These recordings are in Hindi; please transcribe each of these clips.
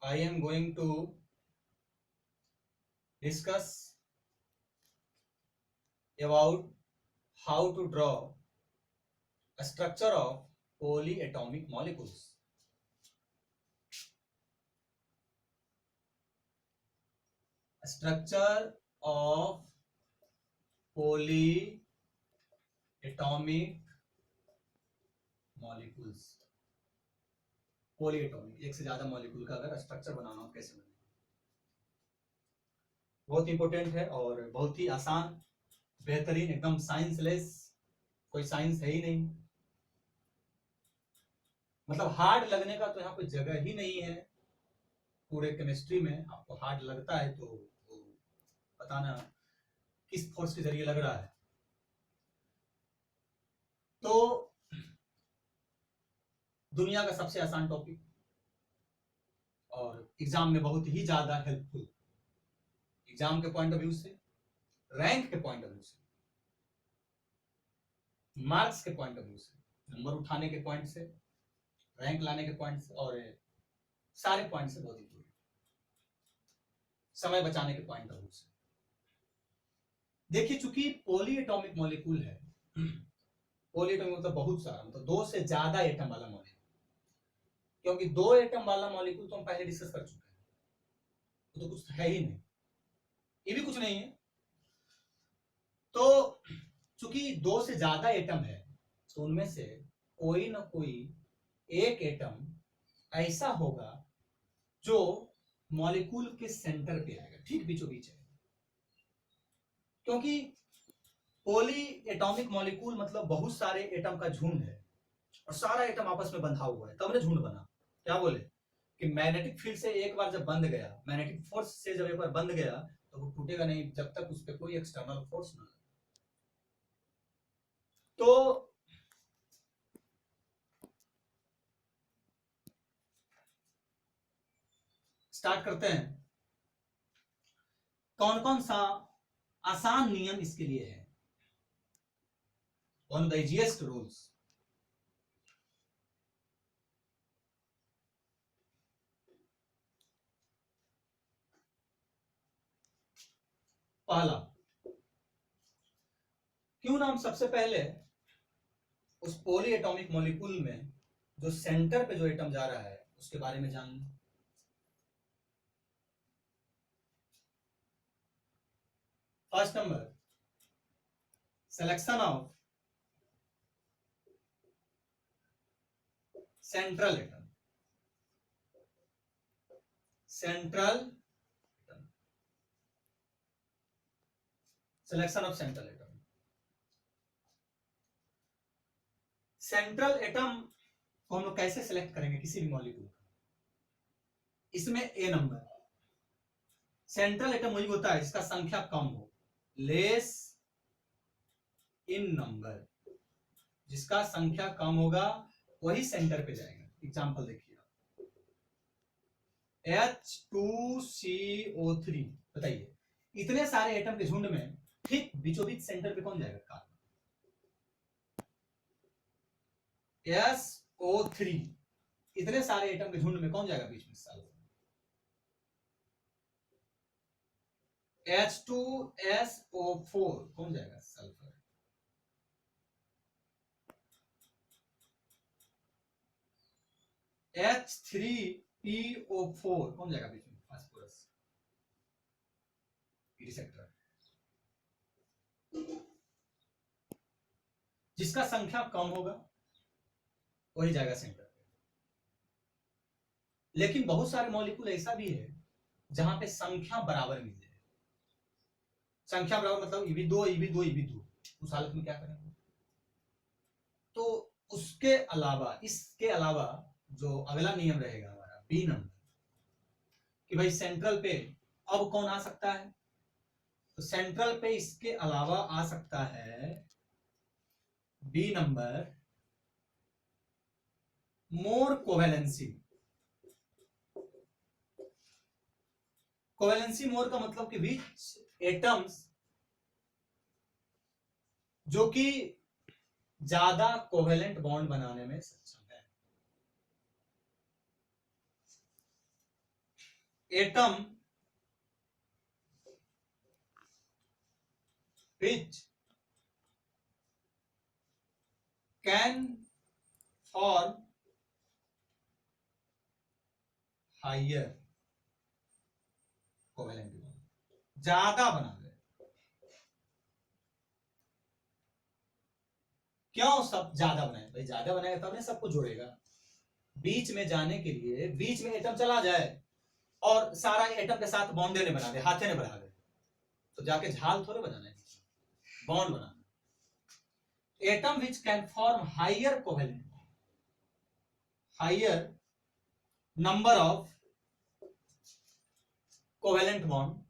I am going to discuss about how to draw a structure of polyatomic molecules. A structure of polyatomic molecules. Polyatomic, एक से ज्यादा मॉलिक्यूल का अगर स्ट्रक्चर बनाना हो कैसे बने, बहुत इंपॉर्टेंट है और बहुत ही आसान, बेहतरीन, एकदम साइंसलेस, कोई साइंस है ही नहीं, मतलब हार्ड लगने का तो यहाँ कोई जगह ही नहीं है। पूरे केमिस्ट्री में आपको हार्ड लगता है तो बताना किस फोर्स के जरिए लग रहा है। तो दुनिया का सबसे आसान टॉपिक और एग्जाम में बहुत ही ज्यादा हेल्पफुल, एग्जाम के पॉइंट ऑफ व्यू से, रैंक के पॉइंट ऑफ व्यू से, मार्क्स के पॉइंट ऑफ व्यू से, नंबर उठाने के पॉइंट से, रैंक लाने के पॉइंट से और सारे पॉइंट से बहुत इंपॉर्टेंट, समय बचाने के पॉइंट ऑफ व्यू से। देखिए, चूंकि पॉलीएटॉमिक मॉलिक्यूल है, पॉलीएटॉमिक मतलब बहुत सारा, मतलब दो से ज्यादा एटम वाला मॉलिक्यूल, क्योंकि दो एटम वाला मॉलिक्यूल तो हम पहले डिस्कस कर चुके हैं, तो कुछ है ही नहीं, ये भी कुछ नहीं है। तो चूंकि दो से ज्यादा एटम है तो उनमें से कोई ना कोई एक एटम ऐसा होगा जो मॉलिक्यूल के सेंटर पे आएगा, ठीक बीचों बीच है, क्योंकि पॉली एटॉमिक मॉलिक्यूल मतलब बहुत सारे एटम का झुंड है और सारा एटम आपस में बंधा हुआ है, तब ने झुंड बना। क्या बोले कि मैग्नेटिक फील्ड से एक बार जब बंध गया, मैग्नेटिक फोर्स से जब एक बार बंध गया तो वो टूटेगा नहीं जब तक उस पर कोई एक्सटर्नल फोर्स ना लगे। तो स्टार्ट करते हैं। कौन कौन सा आसान नियम इसके लिए है, one of the easiest rules. पहला, क्यों ना हम सबसे पहले उस पॉली एटॉमिक मॉलिक्यूल में जो सेंटर पे जो एटम जा रहा है उसके बारे में जान लें। First number, selection of central atom, central atom, selection of central atom. Central atom को हम लोग कैसे सिलेक्ट करेंगे किसी भी मॉलिक्यूल का, इसमें ए नंबर, सेंट्रल एटम वही होता है जिसका संख्या कम हो, लेस इन नंबर, जिसका संख्या कम होगा वही सेंटर पे जाएगा। एग्जांपल देखिए, H2CO3, बताइए इतने सारे एटम के झुंड में ठीक बीचों बीच सेंटर पे कौन जाएगा? कार्बन। SO3, इतने सारे एटम के झुंड में कौन जाएगा बीच में? सल्फर। H2SO4, कौन जाएगा? सल्फर। H3PO4, कौन जाएगा बीच में? फास्फोरस। सेक्टर, जिसका संख्या कम होगा वही जाएगा सेंटर पे। लेकिन बहुत सारे मॉलिक्यूल ऐसा भी है जहां पे संख्या बराबर मिल जाए, संख्या बराबर मतलब EB2 EB2 EB2, उस हालत में क्या करेंगे? तो उसके अलावा, इसके अलावा जो अगला नियम रहेगा हमारा बी नंबर, कि भाई सेंट्रल पे अब कौन आ सकता है? तो सेंट्रल पे इसके अलावा आ सकता है बी नंबर, मोर कोवेलेंसी। कोवेलेंसी मोर का मतलब कि विच एटम्स जो कि ज्यादा कोवेलेंट बॉन्ड बनाने में सक्षम है। Atom which can form higher covalent bond, ज्यादा बना दे। क्यों सब ज्यादा बनाए भाई? ज्यादा बनाएगा तब ना सबको जोड़ेगा। बीच में जाने के लिए बीच में एटम चला जाए और सारा एटम के साथ बॉन्डे ने बना दे, हाथे ने बना दे, तो जाके झाल थोड़े बनाना है, बॉन्ड बनाना। Atom which can form higher covalent, higher number of covalent bond,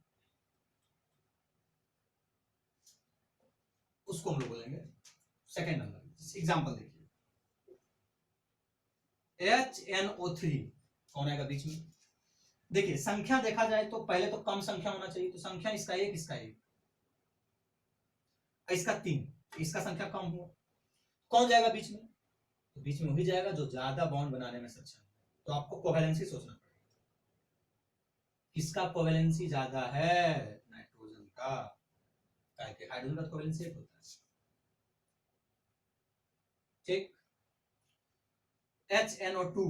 उसको हम लोग बोलेंगे सेकेंड नंबर। एग्जांपल देखिए, HNO3 कौन आएगा बीच में? देखिए संख्या देखा जाए तो पहले तो कम संख्या होना चाहिए, तो संख्या इसका एक, इसका एक, इसका 3, इसका संख्या कम हुआ, कौन जाएगा बीच में? तो बीच में वही जाएगा जो ज्यादा बॉन्ड बनाने में सक्षम है। तो आपको कोवेलेंसी सोचना पड़ेगा, किसका कोवेलेंसी ज्यादा है? नाइट्रोजन का, क्योंकि हाइड्रोजन का कोवेलेंसी एक होता है। ठीक। HNO2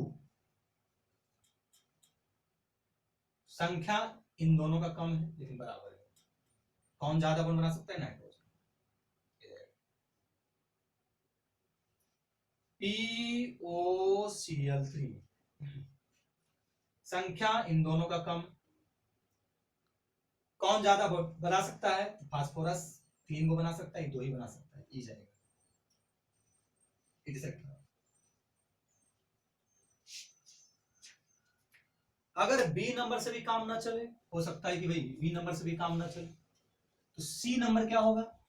संख्या इन दोनों का कम है लेकिन बराबर है, कौन ज्यादा बॉन्ड बना सकता है? नाइट्रोजन। POCl3 संख्या इन दोनों का कम, कौन ज्यादा बना सकता है? फास्फोरस 3 को बना सकता है, 2 ही बना सकता है, ई जाएगा। अगर बी नंबर से भी काम ना चले, हो सकता है कि भाई बी नंबर से भी काम ना चले, तो सी नंबर क्या होगा?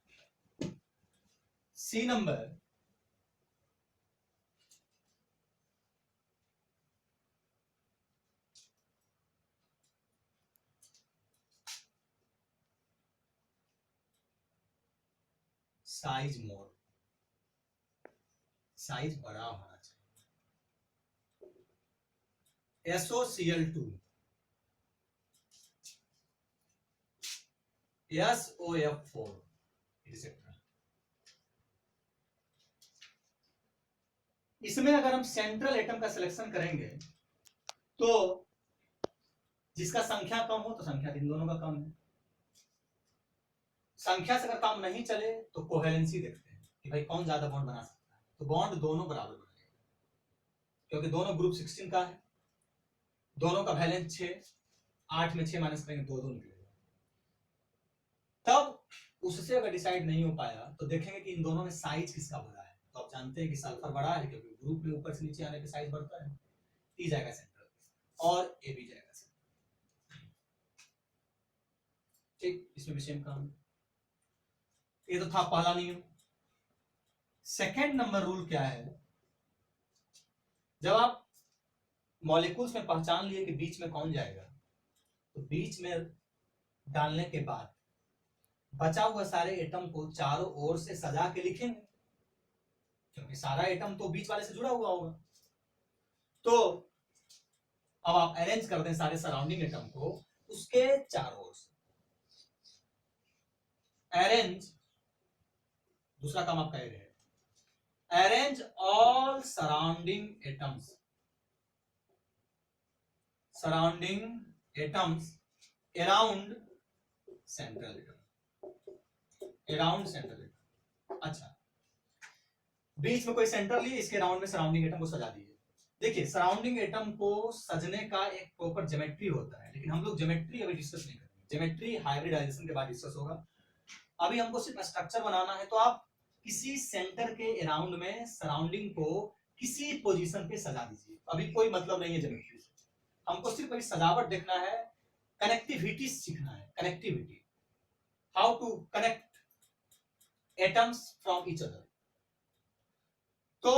सी नंबर साइज मोर, साइज बड़ा होना चाहिए। SOCl2 SOF4 etcetera. इसमें अगर हम सेंट्रल एटम का सिलेक्शन करेंगे तो जिसका संख्या कम हो तो संख्या इन दोनों का कम है, संख्या से अगर काम नहीं चले तो कोवेलेंसी देखते हैं कि भाई कौन ज्यादा बॉन्ड बना सकता है, तो बॉन्ड दोनों बराबर बनेगा क्योंकि दोनों ग्रुप 16 का है, दोनों का वैलेंस 6, 8 में 6 माइनस करेंगे 2 निकलेगा। तब उससे अगर डिसाइड नहीं हो पाया तो देखेंगे कि इन दोनों में साइज किसका बड़ा है, तो आप जानते हैं कि सल्फर बड़ा है क्योंकि ग्रुप में ऊपर से नीचे आने पे साइज बढ़ता है, टी जाएगा सेंट्रल और ए भी जाएगा सेंट्रल। ठीक, इसमें भी सेम काम। ये तो था पहला नियम। सेकेंड नंबर रूल क्या है? जब आप मॉलिक्यूल्स में पहचान लिए कि बीच में कौन जाएगा, तो बीच में डालने के बाद बचा हुआ सारे एटम को चारों ओर से सजा के लिखेंगे क्योंकि सारा एटम तो बीच वाले से जुड़ा हुआ होगा। तो अब आप अरेंज कर दें सारे सराउंडिंग एटम को उसके चारों ओर से। अरेंज, दूसरा काम आपका ये है, arrange all surrounding atoms, surrounding atoms around central atom, around central atom. अच्छा, बीच में कोई सेंटर लिए, इसके राउंड में सराउंडिंग एटम को सजा दिए। देखिए सराउंडिंग एटम को सजने का एक प्रॉपर ज्योमेट्री होता है, लेकिन हम लोग ज्योमेट्री अभी डिस्कस नहीं करेंगे, ज्योमेट्री हाइब्रिडाइजेशन के बाद डिस्कस होगा। अभी हमको सिर्फ स्ट्रक्चर बनाना है, तो आप किसी सेंटर के अराउंड में सराउंडिंग को किसी पोजीशन पे सजा दीजिए, अभी कोई मतलब नहीं है ज्योमेट्री से, हमको सिर्फ अभी सजावट देखना है, कनेक्टिविटी सीखना है, connectivity, how to connect atoms from each other. तो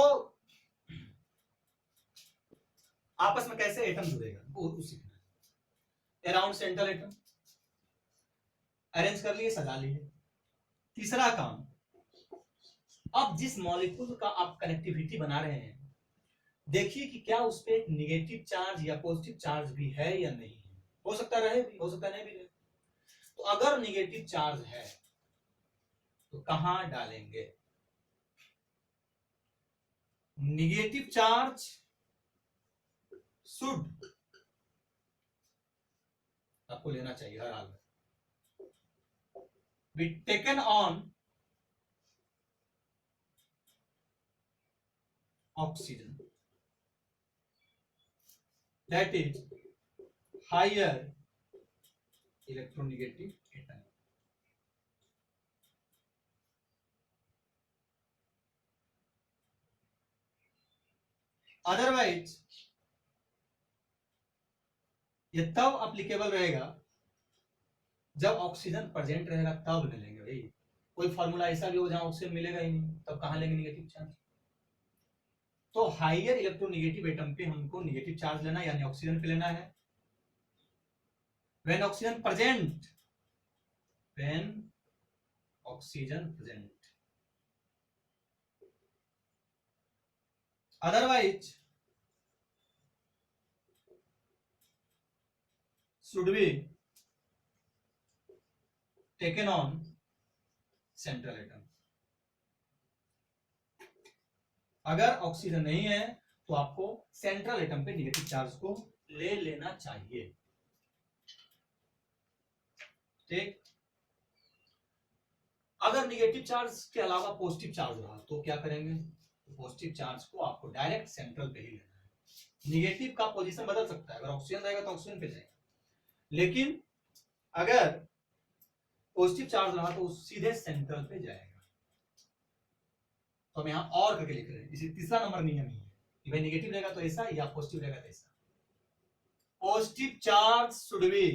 आपस में कैसे एटम जुड़ेगा वो सीखना है। अराउंड सेंट्रल एटम अरेंज कर लिए, सजा लिए। तीसरा काम, अब जिस मॉलिक्यूल का आप कनेक्टिविटी बना रहे हैं देखिए कि क्या उस पर एक निगेटिव चार्ज या पॉजिटिव चार्ज भी है या नहीं है। हो सकता रहे भी, हो सकता नहीं भी रहे। तो अगर निगेटिव चार्ज है तो कहां डालेंगे? निगेटिव चार्ज शुड आपको लेना चाहिए हर हाल में, be taken on oxygen that is higher electronegative atom. Otherwise ये तब अप्लीकेबल रहेगा जब ऑक्सीजन प्रेजेंट रहेगा, तब ले लेंगे भाई। कोई फॉर्मूला ऐसा भी हो जहां ऑक्सीजन मिलेगा ही नहीं, तब कहां लेंगे निगेटिव चार्ज? तो हाइयर इलेक्ट्रोनेगेटिव एटम पे हमको निगेटिव चार्ज लेना है, यानी ऑक्सीजन पे लेना है। When oxygen present, when oxygen present, otherwise should be taken on central atom। अगर ऑक्सीजन नहीं है तो आपको सेंट्रल एटम पे निगेटिव चार्ज को ले लेना चाहिए। ठीक, अगर निगेटिव चार्ज के अलावा पॉजिटिव चार्ज रहा तो क्या करेंगे? पॉजिटिव चार्ज को आपको डायरेक्ट सेंट्रल पे ही लेना है। निगेटिव का पोजीशन बदल सकता है, अगर ऑक्सीजन रहेगा तो ऑक्सीजन पे जाएगा, लेकिन अगर पॉजिटिव चार्ज रहा तो सीधे सेंट्रल पे जाएगा। तो हम यहां और करके लिख रहे हैं, इसे तीसरा नंबर नियम ही है कि भाई निगेटिव रहेगा तो ऐसा या पॉजिटिव रहेगा तो ऐसा। Positive charge should B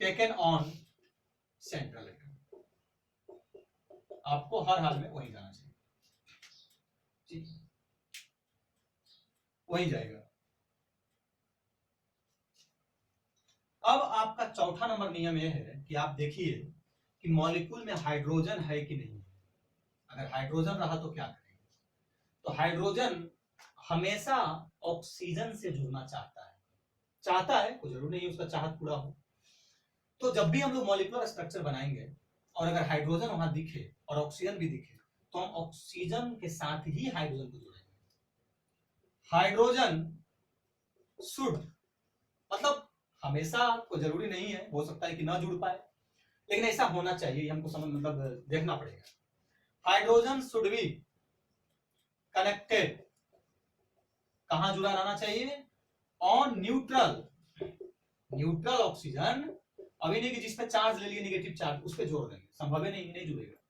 taken on central atom. आपको हर हाल में वहीं जाना चाहिए, वहीं जाएगा। अब आपका चौथा नंबर नियम यह है कि आप देखिए कि मॉलिक्यूल में हाइड्रोजन है कि नहीं। अगर हाइड्रोजन रहा तो क्या करेंगे? तो हाइड्रोजन हमेशा ऑक्सीजन से जुड़ना चाहता है, कोई जरूर नहीं उसका चाहत पूरा हो। तो जब भी हम लोग मॉलिक्यूलर स्ट्रक्चर बनाएंगे और अगर हाइड्रोजन वहां दिखे और ऑक्सीजन भी दिखे तो हम ऑक्सीजन के साथ ही हाइड्रोजन को जोड़ेंगे। हाइड्रोजन शुड मतलब हमेशा को जरूरी नहीं है, हो सकता है कि ना जुड़ पाए, लेकिन ऐसा होना चाहिए, हमको समझ मतलब देखना पड़ेगा। हाइड्रोजन शुड बी कनेक्टेड, कहां जुड़ा रहना चाहिए? On neutral, neutral oxygen. अभी नहीं कि जिस पे चार्ज ले लिए निगेटिव चार्ज उस पे जोड़ देंगे, संभव है नहीं जुड़ेगा।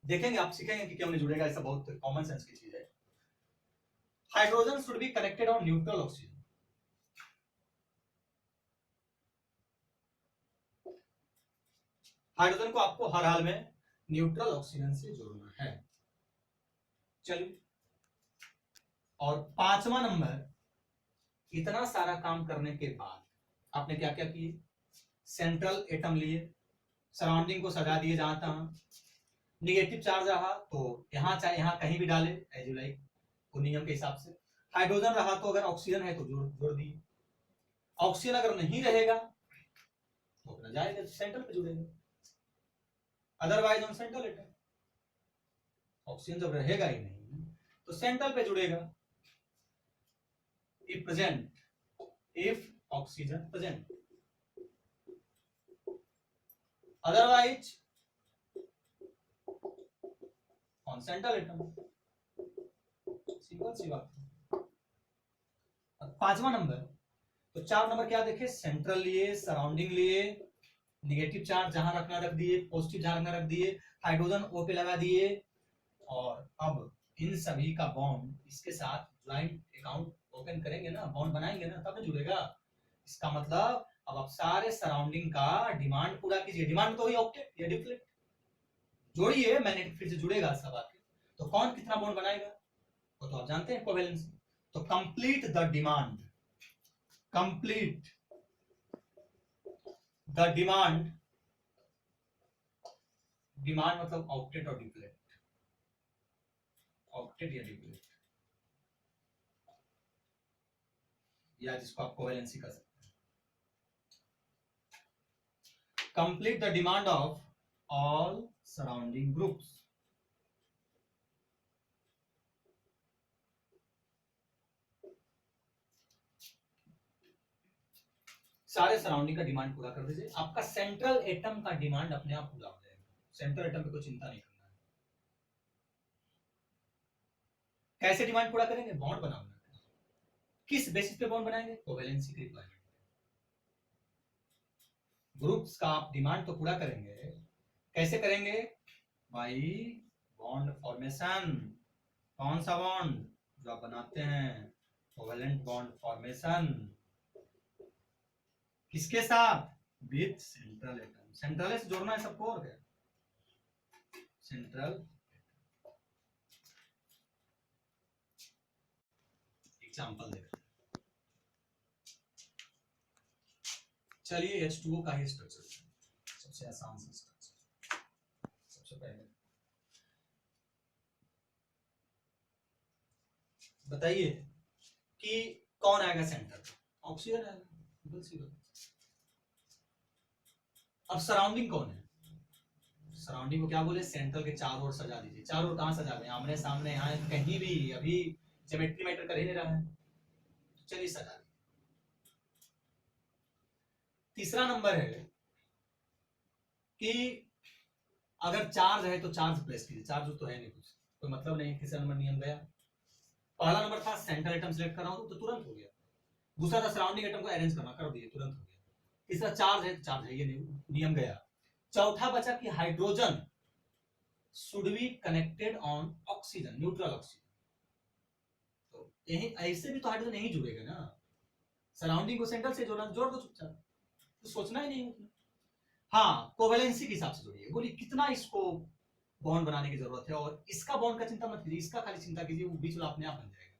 देखेंगे, आप सीखेंगे कि क्यों नहीं जुड़ेगा, ऐसा बहुत कॉमन सेंस की चीज है। Hydrogen should be connected on neutral oxygen. Hydrogen को आपको हर हाल में न्यूट्रल ऑक्सीजन से जोड़ना है। चलिए, और पांचवा नंबर, इतना सारा काम करने के बाद आपने क्या क्या किए? सेंट्रल एटम लिए, सराउंडिंग को सजा दिए जहां तहां। निगेटिव चार्ज रहा तो यहां चाहे यहां कहीं भी डाले एज यू लाइक, वो नियम के हिसाब से। हाइड्रोजन रहा तो अगर ऑक्सीजन है तो जोड़ दिए। ऑक्सीजन अगर नहीं रहेगा तो अपना जाएगा सेंट्रल पे जुड़ेगा, otherwise on central atom. Oxygen जब रहेगा ही नहीं तो सेंट्रल पे जुड़ेगा। if present, if oxygen present, otherwise on central atom। Simple सी बात। पांचवा नंबर, तो चार नंबर क्या देखे? सेंट्रल लिए, सराउंडिंग लिए, निगेटिव चार्ज जहां रखना रख दिए, पॉजिटिव जहां रखना रख दिए, हाइड्रोजन ओ पे लगा दिए, और अब इन सभी का बॉन्ड इसके साथ ज्वाइंट अकाउंट ओपन करेंगे ना, बॉन्ड बनाएंगे ना, तब जुड़ेगा। इसका मतलब अब आप सारे सराउंडिंग का डिमांड पूरा कीजिए। डिमांड तो हुई ऑक्टेट या डिप्लेट, जोड़िए, मैग्नेटिक फील्ड से जुड़ेगा सब आके। तो कौन कितना बॉन्ड बनाएगा वो तो आप जानते हैं, कोवेलेंस। तो complete the demand, complete the demand, demand मतलब ऑक्टेट और डिप्लेट, ऑक्टेट या डिप्लेट। या जिसको आप कोवेलेंसी कर सकते हैं। Complete the demand of all surrounding groups. सारे सराउंडिंग का डिमांड पूरा कर दीजिए, आपका सेंट्रल एटम का डिमांड अपने आप पूरा हो जाएगा। सेंट्रल एटम पे कोई चिंता नहीं करना है। कैसे डिमांड पूरा करेंगे? बॉन्ड बनाना। किस बेसिस पे बॉन्ड बनाएंगे? कोवेलेंसी की रिक्वायरमेंट। ग्रुप्स का आप डिमांड तो पूरा करेंगे, कैसे करेंगे? By bond formation. कौन सा बॉन्ड? जो आप बनाते हैं, कोवेलेंट बॉन्ड फॉर्मेशन। किसके साथ? With central atom. सेंट्रल से जोड़ना है सबको, और क्या? सेंट्रल। एग्जांपल देखते हैं। चलिए H2O का ही स्ट्रक्चर, सबसे आसान सा स्ट्रक्चर। सबसे पहले बताइए कि कौन आएगा सेंटर? ऑक्सीजन आएगा। अब सराउंडिंग कौन है? सराउंडिंग को क्या बोले? सेंट्रल के चारों ओर सजा दीजिए। चारों ओर कहां सजा दें? आमने सामने, यहाँ कहीं भी। अभी ज्योमेट्री मैटर कर ही नहीं रहा है, चलिए सजा दीजिए। तीसरा नंबर है कि अगर चार्ज है तो चार्ज प्लेस कीजिए। चार्ज तो है नहीं, कुछ कोई मतलब नहीं। तीसरा नंबर नियम गया। पहला नंबर था सेंट्रल एटम सिलेक्ट कर रहा हूं तो तुरंत हो गया। दूसरा था सराउंडिंग एटम को अरेंज करना, कर दिए, तुरंत हो गया। तीसरा चार्ज है तो चार्ज है, ये नियम गया। चौथा बचा कि hydrogen should be connected on oxygen, neutral oxygen. तो यही ऐसे भी तो हाइड्रोजन यही जुड़ेगा ना। सराउंडिंग को सेंट्रल से जोड़ना, जोड़ दो चुपचाप, तो सोचना ही नहीं उतना। हाँ, कोवेलेंसी के हिसाब से जोड़िए। बोलिए कितना इसको बॉन्ड बनाने की जरूरत है, और इसका बॉन्ड का चिंता मत कीजिए, इसका खाली चिंता कीजिए, वो बीच वाला अपने आप बन जाएगा।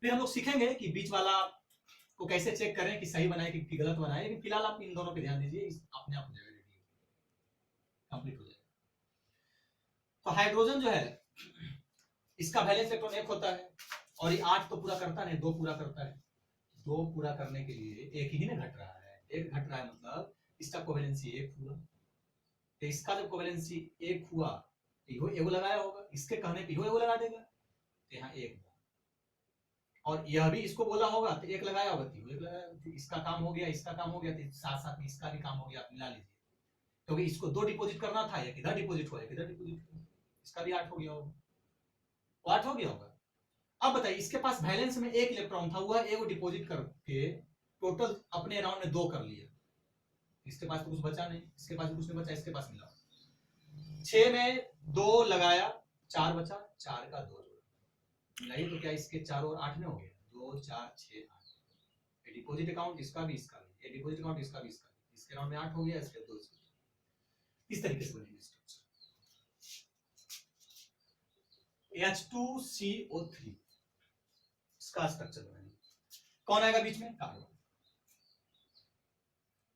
फिर हम लोग सीखेंगे कि बीच वाला को कैसे चेक करें कि सही बनाए कि गलत बनाए, लेकिन फिलहाल आप इन दोनों पे ध्यान दीजिए, अपने आप हो जाएगा, रेडी कंप्लीट हो जाएगा। तो हाइड्रोजन जो है, इसका वैलेंस इलेक्ट्रॉन 1 होता है, और ये 8 तो पूरा करता नहीं, 2 पूरा करता है। 2 पूरा करने के लिए एक ही ना घट रहा है, एक घट रहा है, मतलब इसका कोवेलेंसी 1 हुआ। तो इसका जब कोवेलेंसी 1 हुआ तो इहो एगो लगाया होगा, इसके कहने पे इहो एगो लगा देगा, तो यहाँ 1। और यह भी इसको बोला होगा तो 1 लगाया होगा, तो एक लगाया, तो इसका काम हो गया, इसका काम हो गया, तो साथ साथ में इसका भी काम हो गया, आप मिला लीजिए। क्योंकि इसको 2 डिपॉजिट करना था, एक इधर डिपॉजिट हुआ, एक इधर डिपॉजिट हुआ, इसका भी 8 हो गया होगा, 8 हो गया होगा। अब बताइए, इसके पास वैलेंस में 1 इलेक्ट्रॉन था, वह एगो डिपॉजिट करके टोटल अपने अराउंड में 2 कर लिया। इसके पास तो कुछ बचा नहीं, इसके पास कुछ नहीं बचा, इसके पास मिला 6 में 2 लगाया, 4 बचा, 4 का 2 जोड़ा मिलाइए, तो क्या इसके 4 और 8 में हो गया? 2 4 6 8। डिपॉजिट अकाउंट इसका भी, इसका भी, ये डिपॉजिट अकाउंट इसका भी, इसका भी, इसके अराउंड में 8 हो गया, इसके 2। इस तरीके से बनेगा स्ट्रक्चर। H2CO3 इसका स्ट्रक्चर बनाएंगे। कौन आएगा बीच में? कार्बन।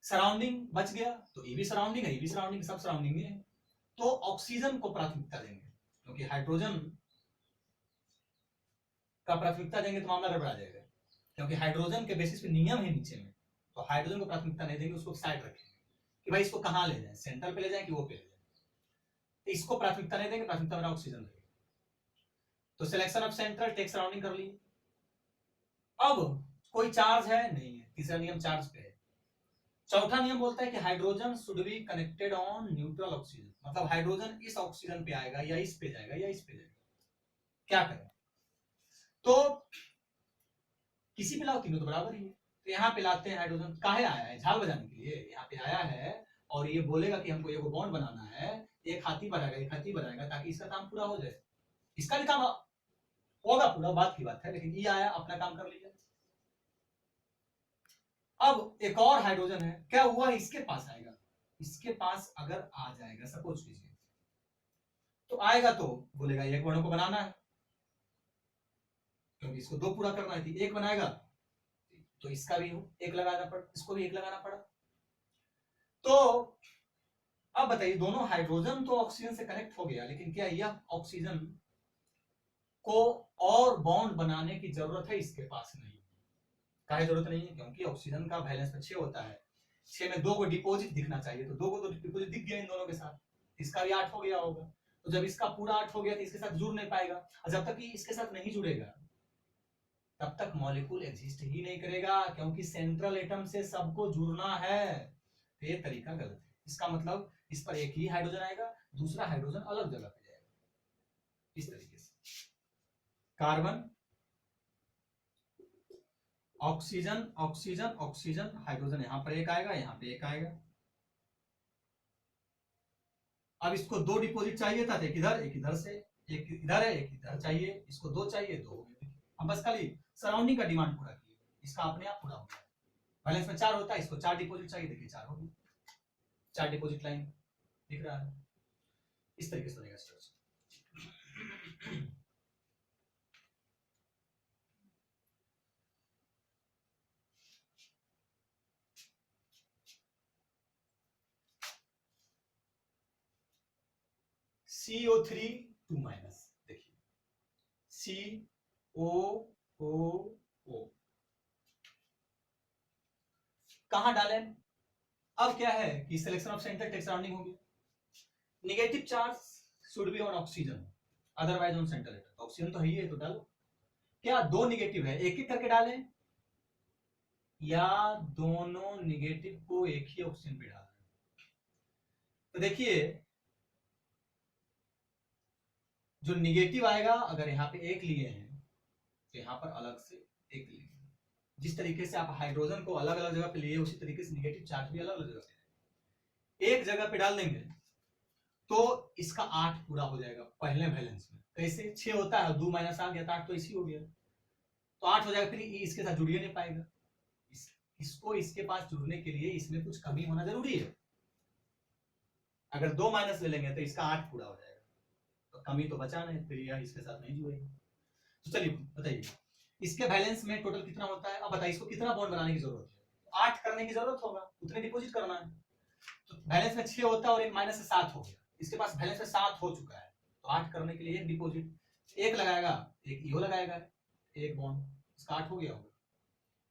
सराउंडिंग बच गया, तो ये भी सराउंडिंग है, ये भी सराउंडिंग, सब सराउंडिंग है। तो ऑक्सीजन को प्राथमिकता देंगे, क्योंकि हाइड्रोजन का प्राथमिकता देंगे तो मामला गड़बड़ा जाएगा, क्योंकि हाइड्रोजन के बेसिस पे नियम है नीचे में। तो हाइड्रोजन को प्राथमिकता नहीं देंगे, उसको साइड रखेंगे कि भाई इसको कहां ले जाए, सेंटर पे ले जाए कि वो पे ले जाए। तो इसको प्राथमिकता नहीं देंगे, प्राथमिकता मेरा ऑक्सीजन रहेगा। तो selection of central, take surrounding कर लिए। अब कोई चार्ज है? नहीं है। तीसरा नियम चार्ज पे है। चौथा नियम बोलता है कि hydrogen should be connected on neutral oxygen, मतलब हाइड्रोजन इस ऑक्सीजन पे आएगा, या इस पे जाएगा, या इस पे जाएगा। क्या करें? तो किसी पे लाओ, तीनों तो बराबर ही है। तो यहाँ पे लाते हैं हाइड्रोजन। काहे आया है? झाल बजाने के लिए यहाँ पे आया है, और ये बोलेगा कि हमको एगो बॉन्ड बनाना है, एक हाथी बनाएगा, एक हाथी बनाएगा, ताकि इसका काम पूरा हो जाए। इसका भी काम होगा पूरा, बात की बात है, लेकिन ये आया, अपना काम कर लिया। अब एक और हाइड्रोजन है, क्या हुआ? इसके पास आएगा, इसके पास अगर आ जाएगा, सपोज कीजिए, तो आएगा तो बोलेगा एक बॉन्ड को बनाना है, क्योंकि इसको 2 पूरा करना है, 1 बनाएगा, तो इसका भी 1 लगाना पड़ा, इसको भी 1 लगाना पड़ा। तो अब बताइए, दोनों हाइड्रोजन तो ऑक्सीजन से कनेक्ट हो गया, लेकिन क्या यह ऑक्सीजन को और बॉन्ड बनाने की जरूरत है? इसके पास नहीं। काहे जरूरत नहीं है, क्योंकि ऑक्सीजन का बैलेंस में 6 होता है, 6 में 2 को डिपॉजिट दिखना चाहिए, तो 2 को तो डिपॉजिट दिख गया इन दोनों के साथ, इसका भी 8 हो गया होगा। तो जब इसका पूरा 8 हो गया तो इसके साथ जुड़ नहीं पाएगा, और जब तक कि इसके साथ नहीं जुड़ेगा तब तक मॉलिक्यूल एग्जिस्ट ही नहीं करेगा, क्योंकि सेंट्रल एटम से सबको जुड़ना है। तो ये तरीका गलत है। इसका मतलब इस पर एक ही हाइड्रोजन आएगा, दूसरा हाइड्रोजन अलग जगह पे जाएगा, इस तरीके से। Carbon, oxygen, oxygen, oxygen, hydrogen यहां पर एक आएगा, यहां पे एक आएगा। अब इसको 2 डिपॉजिट चाहिए था, एक इधर से, एक इधर है, एक इधर चाहिए, इसको 2 चाहिए, 2 हो गए। अब बस खाली सराउंडिंग का डिमांड पूरा किया, इसका अपने आप पूरा हो गया। बैलेंस में 4 होता है, इसको 4 डिपॉजिट चाहिए, देखिए 4 हो गए, 4 डिपॉजिट लाइन दिख रहा है। इस तरीके से बनेगा स्ट्रक्चर। CO3 2 माइनस, देखिए COOO कहां डालें? अब क्या है कि selection of centre take surrounding हो गया। Negative charge should be on oxygen, otherwise on centre atom. Oxygen तो है ही है, तो डालो। क्या 2 निगेटिव है, एक एक करके डालें, या दोनों निगेटिव को एक ही ऑक्सीजन पे डालें? तो देखिए जो निगेटिव आएगा, अगर यहाँ पे एक लिए हैं तो यहाँ पर अलग से एक लिए। जिस तरीके से आप हाइड्रोजन को अलग अलग जगह पे लिए, उसी तरीके से निगेटिव चार्ज भी अलग अलग जगह पे एक जगह पे डाल देंगे तो इसका 8 पूरा हो जाएगा पहले बैलेंस में। कैसे? 6 होता है, 2 माइनस आ गया तो 8 तो इसी हो गया, तो 8 हो जाएगा। फिर इसके साथ जुड़ ही नहीं पाएगा, इसको इसके पास जुड़ने के लिए इसमें कुछ कमी होना जरूरी है। अगर 2 माइनस ले लेंगे तो इसका 8 पूरा हो जाएगा, तो कमी तो बचा नहीं, फिर यह इसके साथ नहीं जुड़ेगा। तो चलिए बताइए इसके बैलेंस में टोटल कितना होता है। अब बताइए इसको कितना बॉन्ड बनाने की जरूरत है? 8 करने की जरूरत होगा, उतने डिपॉजिट करना है। तो बैलेंस में 6 होता है और एक माइनस से 7 हो गया, इसके पास बैलेंस में 7 हो चुका है, तो 8 करने के लिए एक डिपॉजिट, एक लगाएगा, एक इहो लगाएगा, एक बॉन्ड, इसका 8 हो गया होगा।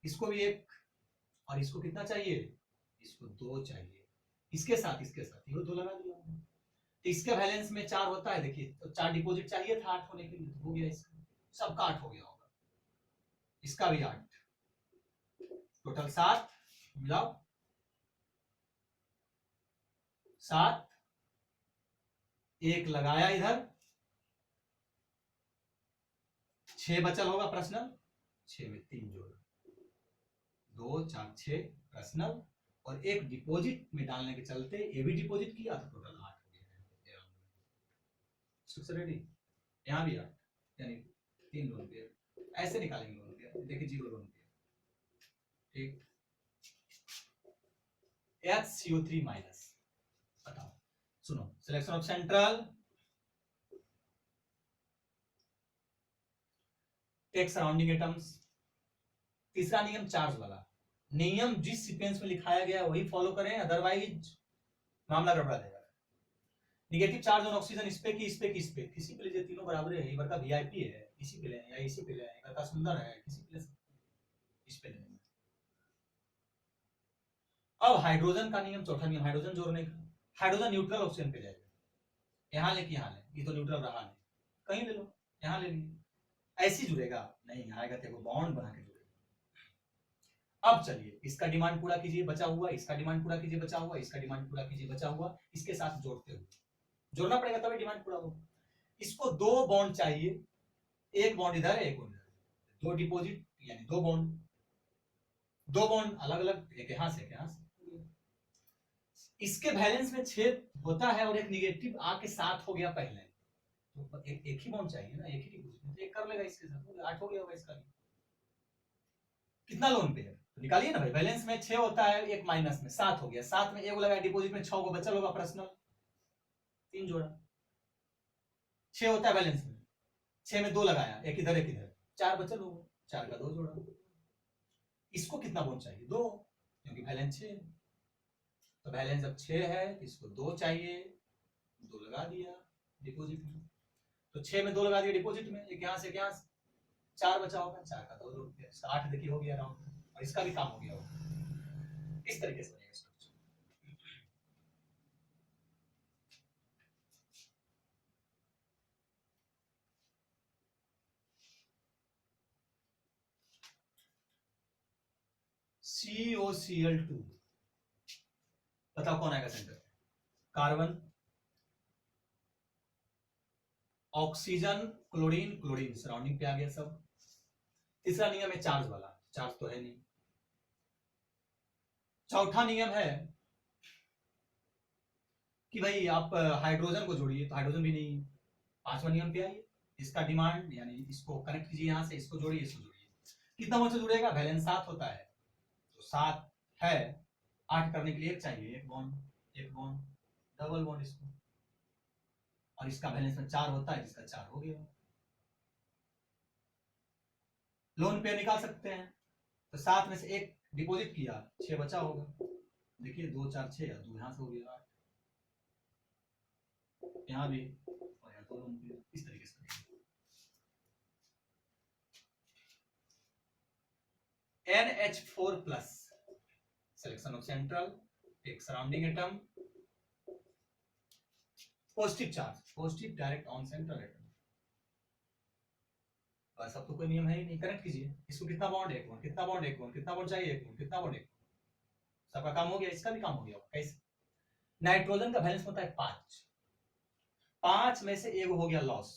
इसको भी एक, और इसको कितना चाहिए? इसको 2 चाहिए, इसके साथ इहो 2 लगा दिया। तो इसके बैलेंस में 4 होता है, देखिए तो 4 डिपॉजिट चाहिए था 8 होने के लिए, तो हो गया, इसका सबका 8 हो गया होगा, इसका भी 8, टोटल 7 मिलाओ, 7, एक लगाया इधर, 6 बचल होगा पर्सनल, 6 में 3 जोड़ा, 2 4 6 पर्सनल, और एक डिपॉजिट में डालने के चलते ये भी डिपॉजिट किया तो टोटल 8 हो गया। Structure ready. यहाँ भी 8, यानी 3 लोन पेयर, ऐसे निकालेंगे लोन पेयर, देखिए 0 लोन पेयर, ठीक। HCO3 माइनस, बताओ, सुनो, selection of central take surrounding atoms. तीसरा नियम चार्ज वाला नियम, जिस सीक्वेंस में लिखाया गया वही फॉलो करें, अदरवाइज मामला गड़बड़ा जाएगा। नेगेटिव चार्ज ऑन ऑक्सीजन, इस पे की इस पे की इस पे, किसी पे लीजिए, तीनों बराबर है, इधर का वीआईपी है, इसी पे लें, या इसी पे लें, इधर का सुंदर है, किसी पे ले सकते हैं, इस पे लें। अब हाइड्रोजन का नियम, चौथा नियम हाइड्रोजन जोड़ने का। हाइड्रोजन न्यूट्रल ऑक्सीजन पे जाएगा, यहाँ लेके यहाँ ले, ये तो न्यूट्रल रहा नहीं, कहीं ले लो, यहाँ ले लीजिए, ऐसी जुड़ेगा नहीं, आएगा तो बॉन्ड बना के जुड़ेगा। अब चलिए इसका डिमांड पूरा कीजिए, बचा हुआ, इसका डिमांड पूरा कीजिए, बचा हुआ, इसका डिमांड पूरा कीजिए, बचा हुआ, इसके साथ जोड़ते हुए, जोड़ना पड़ेगा तभी डिमांड पूरा होगा। इसको 2 बॉन्ड चाहिए, एक बॉन्ड इधर है, एक बॉन्ड इधर, 2 डिपॉजिट यानी 2 बॉन्ड, 2 बॉन्ड अलग अलग, एक यहाँ से, एक यहाँ से। इसके बैलेंस में 6 होता है और एक निगेटिव आके 7 हो गया पहले, तो एक ही बॉन्ड चाहिए ना, एक ही डिपॉजिट, एक कर लेगा इसके साथ, 8 हो गया होगा इसका भी। कितना लोन पे है तो निकालिए ना भाई, बैलेंस में 6 होता है, एक माइनस में 7 हो गया, 7 में एक लगाया डिपॉजिट में, 6 को बचल होगा पर्सनल, 3 जोड़ा, 6 होता है बैलेंस में, 6 में 2 लगाया, एक इधर एक इधर, 4 बचल होगा, 4 का 2 जोड़ा। इसको कितना बॉन्ड चाहिए? 2, क्योंकि बैलेंस 6, तो बैलेंस अब 6 है, इसको 2 चाहिए, 2 लगा दिया डिपॉजिट में, तो 6 में 2 लगा दिया डिपॉजिट में, एक यहाँ से एक यहाँ से, 4 बचा होगा, 4 का 2 जोड़ दिया, 8 देखिए हो गया राउंड। और इसका भी काम हो गया होगा। इस तरीके से बनेगा स्ट्रक्चर। COCl2 बताओ कौन आएगा centre? Carbon, oxygen, chlorine, chlorine surrounding पे आ गया सब। तीसरा नियम है चार्ज वाला, चार्ज तो है नहीं। चौथा नियम है कि भाई आप हाइड्रोजन को जोड़िए, तो हाइड्रोजन भी नहीं। पांचवा नियम पे आइए, इसका डिमांड यानी इसको कनेक्ट कीजिए, यहां से इसको जोड़िए, इसको जोड़िए। कितना बॉन्ड से जुड़ेगा? वैलेंस 7 होता है, तो 7 है, 8 करने के लिए एक चाहिए, एक बॉन्ड, एक बॉन्ड, डबल बॉन्ड इसको, और इसका वैलेंस में 4 होता है, जिसका 4 हो गया। लोन पे निकाल सकते हैं, तो 7 में से एक डिपॉजिट किया, 6 बचा होगा। देखिए 2 4 6, 2 यहां से हो गया 8, यहाँ भी, और यहाँ 2 लोन पे, इस तरीके से। NH4 plus, selection of central, एक surrounding atom, positive charge, positive direct on central atom. बस अब तो कोई नियम है ही नहीं, कनेक्ट कीजिए इसको। कितना बॉन्ड? एक बॉन्ड, कितना बॉन्ड? एक बॉन्ड, कितना बॉन्ड चाहिए? एक बॉन्ड, कितना बॉन्ड? एक। सबका काम हो गया, इसका भी काम हो गया। कैसे? नाइट्रोजन का बैलेंस होता है 5, 5 में से एक हो गया लॉस,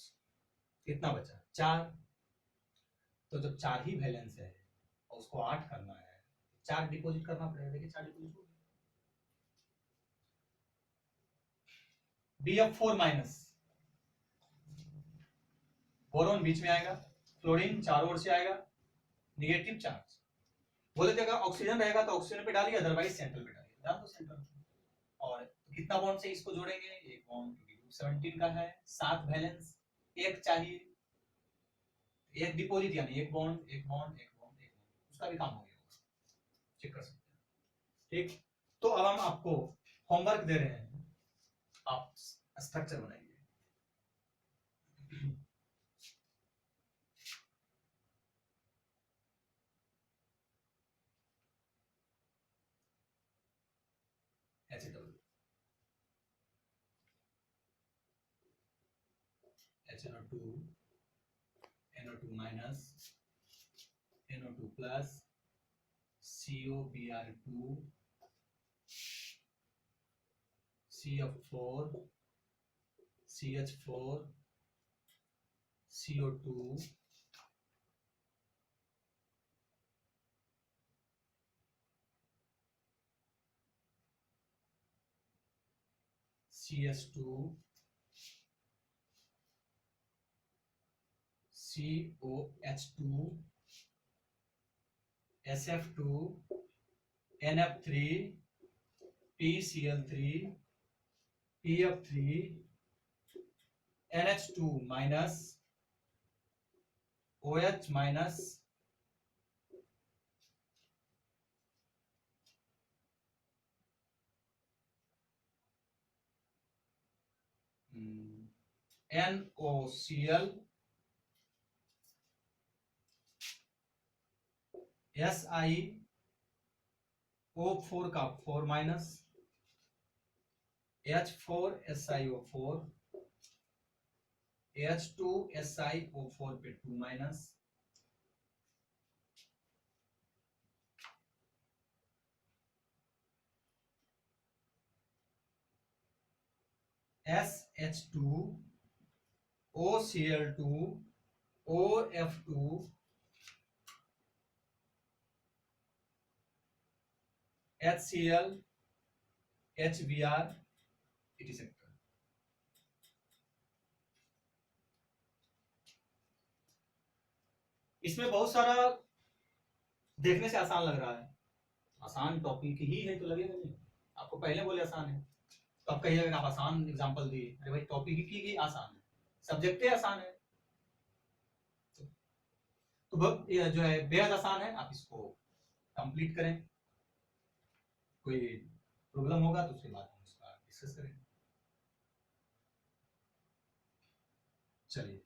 कितना बचा? 4। तो जब 4 ही बैलेंस है और उसको 8 करना है, 4 डिपॉजिट करना पड़ेगा। देखिए 4 डिपॉजिट हो गया। BF4 माइनस, बोरोन बीच में आएगा, फ्लोरीन चारों ओर से आएगा, निगेटिव चार्ज। बोले थे अगर ऑक्सीजन रहेगा तो ऑक्सीजन पे डालिए, अदरवाइज सेंट्रल पे डालिए, डाल दो सेंट्रल। और कितना बॉन्ड से इसको जोड़ेंगे? एक बॉन्ड, क्योंकि ग्रुप 17 का है, 7 बैलेंस, एक चाहिए, एक डिपॉजिट यानी एक बॉन्ड, एक बॉन्ड, एक बॉन्ड, एक बॉन्ड, उसका भी काम हो गया, चेक कर सकते हैं। ठीक, तो अब हम आपको होमवर्क दे रहे हैं, आप स्ट्रक्चर बनाइए। HNO2, NO2 minus, NO2 plus, COBr2, CF4, CH4, CO2, CS2, COH2, SF2, NF3, PCl3, PF3, NH2 minus, OH minus, NOCl, SiO4 का 4 minus, H4 SiO4, H2 SiO4 पे 2 minus, SH2, OCl2, OF2, HCl, HBr, etc. इसमें बहुत सारा देखने से आसान लग रहा है, आसान टॉपिक ही है तो लगेगा नहीं। आपको पहले बोले आसान है, तो आप कहिएगा आप आसान एग्जांपल दिए, अरे भाई टॉपिक ही आसान है, सब्जेक्ट ही आसान है, तो ये जो है बेहद आसान है, आप इसको कंप्लीट करें। कोई प्रॉब्लम होगा तो उसके बाद हम इसका डिस्कस करेंगे। चलिए।